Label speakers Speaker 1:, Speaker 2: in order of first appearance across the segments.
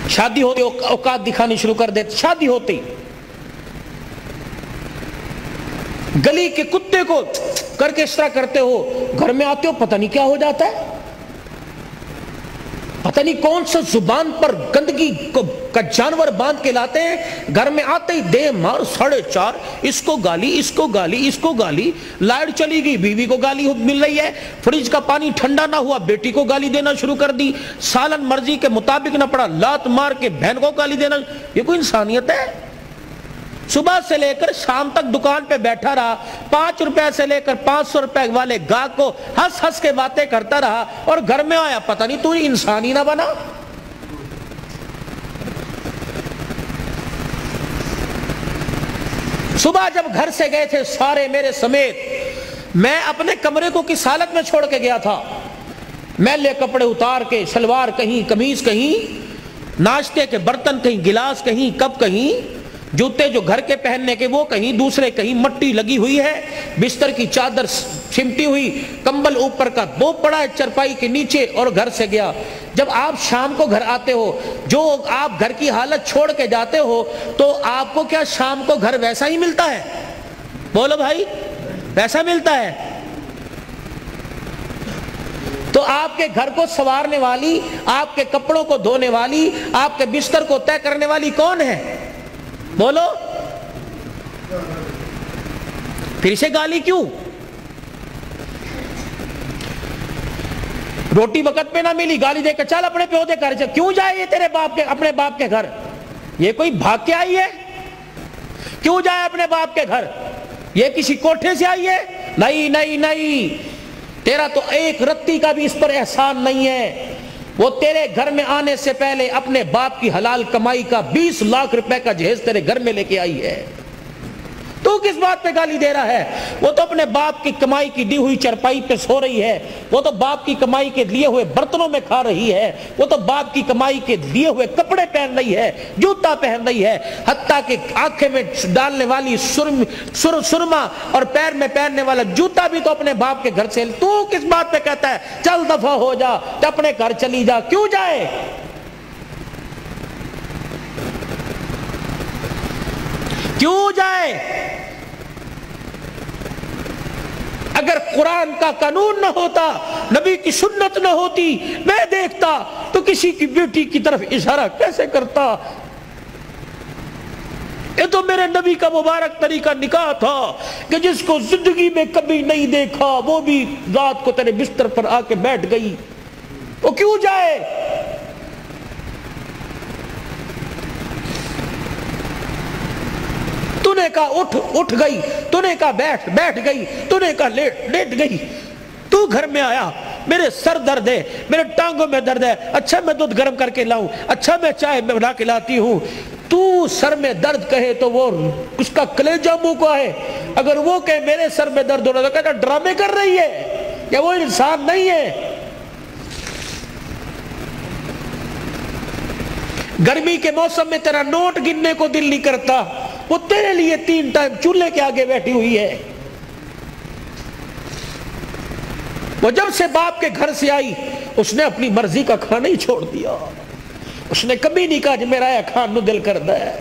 Speaker 1: شادی ہوتے اوقات دکھانی شروع کر دیتے، شادی ہوتی گلی کے کتے کو کر کے اس طرح کرتے ہو، گھر میں آتے ہو پتہ نہیں کیا ہو جاتا ہے، پتہ نہیں کون سا زبان پر گندگی کا جانور باندھ کے لاتے ہیں، گھر میں آتے ہی دے مار 4:30، اس کو گالی اس کو گالی اس کو گالی، لائٹ چلی گئی بیوی کو گالی مل رہی ہے، فریج کا پانی ٹھنڈا نہ ہوا بیٹی کو گالی دینا شروع کر دی، سالن مرضی کے مطابق نہ پڑا لات مار کے بہن کو گالی دینا۔ یہ کوئی انسانیت ہے؟ صبح سے لے کر شام تک دکان پہ بیٹھا رہا، 5 روپے سے لے کر 500 روپے والے گاہک کو ہنس ہنس کے باتیں کرتا رہا، اور گھر میں آیا پتہ نہیں تو انسان ہی نہ بنا۔ صبح جب گھر سے گئے تھے سارے میرے سمیت، میں اپنے کمرے کو کس حالت میں چھوڑ کے گیا تھا، میلے کپڑے اتار کے، شلوار کہیں، قمیض کہیں، ناشتے کے برتن کہیں، گلاس کہیں، کپ کہیں، جوتے جو گھر کے پہننے کے وہ کہیں، دوسرے کہیں، مٹی لگی ہوئی ہے، بستر کی چادر سمٹی ہوئی، کمبل اوپر کا وہ پڑا ہے چرپائی کے نیچے، اور گھر سے گیا۔ جب آپ شام کو گھر آتے ہو، جو آپ گھر کی حالت چھوڑ کے جاتے ہو، تو آپ کو کیا شام کو گھر ویسا ہی ملتا ہے؟ بولو بھائی، ویسا ملتا ہے؟ تو آپ کے گھر کو سنوارنے والی، آپ کے کپڑوں کو دھونے والی، آپ کے بستر کو طے کرنے والی کون ہے؟ بولو۔ پھر سے گالی کیوں؟ روٹی وقت پہ نہ ملی، گالی دے کر چل اپنے پیو دے گھر چل۔ کیوں جائے یہ تیرے باپ کے، اپنے باپ کے گھر؟ یہ کوئی بھاگ کے آئی ہے؟ کیوں جائے اپنے باپ کے گھر؟ یہ کسی کوٹھے سے آئی ہے؟ نہیں نہیں نہیں، تیرا تو ایک رتی کا بھی اس پر احسان نہیں ہے۔ وہ تیرے گھر میں آنے سے پہلے اپنے باپ کی حلال کمائی کا 20 لاکھ روپے کا جہیز تیرے گھر میں لے کے آئی ہے، تو کس بات پہ گالی دے رہا ہے؟ وہ تو اپنے باپ کی کمائی کی دی ہوئی چرپائی پہ سو رہی ہے، وہ تو باپ کی کمائی کے لیے ہوئے برتنوں میں کھا رہی ہے، وہ تو باپ کی کمائی کے لیے ہوئے کپڑے پہن رہی ہے، جوتا پہن رہی ہے، حتیٰ کہ آنکھیں میں ڈالنے والی سرما اور پیر میں پہننے والا جوتا بھی تو اپنے باپ کے گھر سے۔ تو کس بات پہ کہتا ہے چل دفع ہو جا، اپنے گھر چلی جا؟ کیوں جائے؟ کیوں جائے؟ اگر قرآن کا قانون نہ ہوتا، نبی کی سنت نہ ہوتی، میں دیکھتا تو کسی کی بیٹی کی طرف اشارہ کیسے کرتا؟ یہ تو میرے نبی کا مبارک طریقہ نکاح تھا کہ جس کو زندگی میں کبھی نہیں دیکھا وہ بھی رات کو تیرے بستر پر آ کے بیٹھ گئی، وہ کیوں جائے؟ تو نے کہا اٹھ گئی، تو نے کہا بیٹھ گئی، تو نے کہا لیٹ گئی۔ تو گھر میں آیا، میرے سر درد ہے، میرے ٹانگوں میں درد ہے، اچھا میں دودھ گرم کر کے لاؤں، اچھا میں چائے بنا کے لاتی ہوں۔ تو سر میں درد کہے تو وہ اس کا کلیجہ منہ کو ہے، اگر وہ کہے میرے سر میں درد ہو رہا تو کہتا ڈرامے کر رہی ہے، یا وہ انسان نہیں ہے؟ گرمی کے موسم میں تیرا نوٹ گننے کو دل نہیں کرتا، وہ تیرے لیے 3 ٹائم چولہے کے آگے بیٹھی ہوئی ہے۔ وہ جب سے باپ کے گھر سے آئی اس نے اپنی مرضی کا کھانا ہی چھوڑ دیا، اس نے کبھی نہیں کہا کہ میرا یہ کھان نو دل کردا ہے۔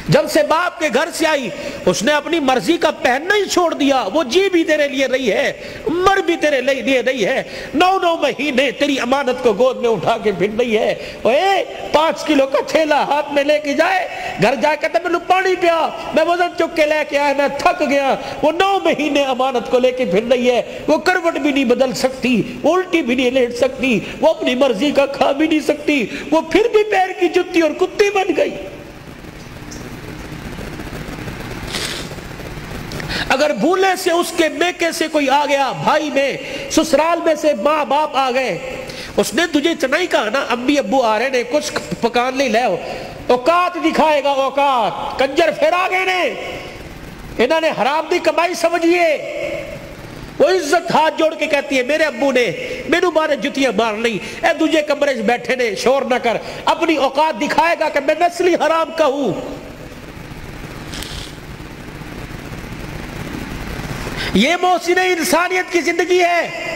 Speaker 1: جب سے باپ کے گھر سے آئی اس نے اپنی مرضی کا پہننا ہی چھوڑ دیا، وہ جی بھی تیرے لیے رہی ہے، مر بھی تیرے لیے رہی ہے، 9 مہینے تیری امانت کو گود میں اٹھا کے پھر رہی ہے۔ 5 کلو کا تھیلا ہاتھ میں لے کے جائے، گھر جا کے میں پانی پیا، میں وزن چک کے لے کے آیا، میں تھک گیا۔ وہ 9 مہینے امانت کو لے کے پھر رہی ہے، وہ کروٹ بھی نہیں بدل سکتی، وہ الٹی بھی نہیں لیٹ سکتی، وہ اپنی مرضی کا کھا بھی نہیں سکتی، وہ پھر بھی پیر کی جتی اور کتی بن گئی۔ اگر بھولے سے اس کے میکے سے کوئی آ گیا، بھائی میں، سسرال میں سے ماں باپ آ گئے، اس نے تجھے چنائی کہا نا امی ابو آ رہے نے کچھ پکان نہیں لے، اوقات دکھائے گا، اوقات کنجر پھر آ گئے نے، انہوں نے حرام دی کمائی سمجھیے۔ وہ عزت ہاتھ جوڑ کے کہتی ہے میرے ابو نے میرے بارے جتیاں مار لی، اے تجھے کمرے سے بیٹھے نے شور نہ کر، اپنی اوقات دکھائے گا کہ میں نسلی حرام کا ہوں۔ یہ محسن انسانیت کی زندگی ہے۔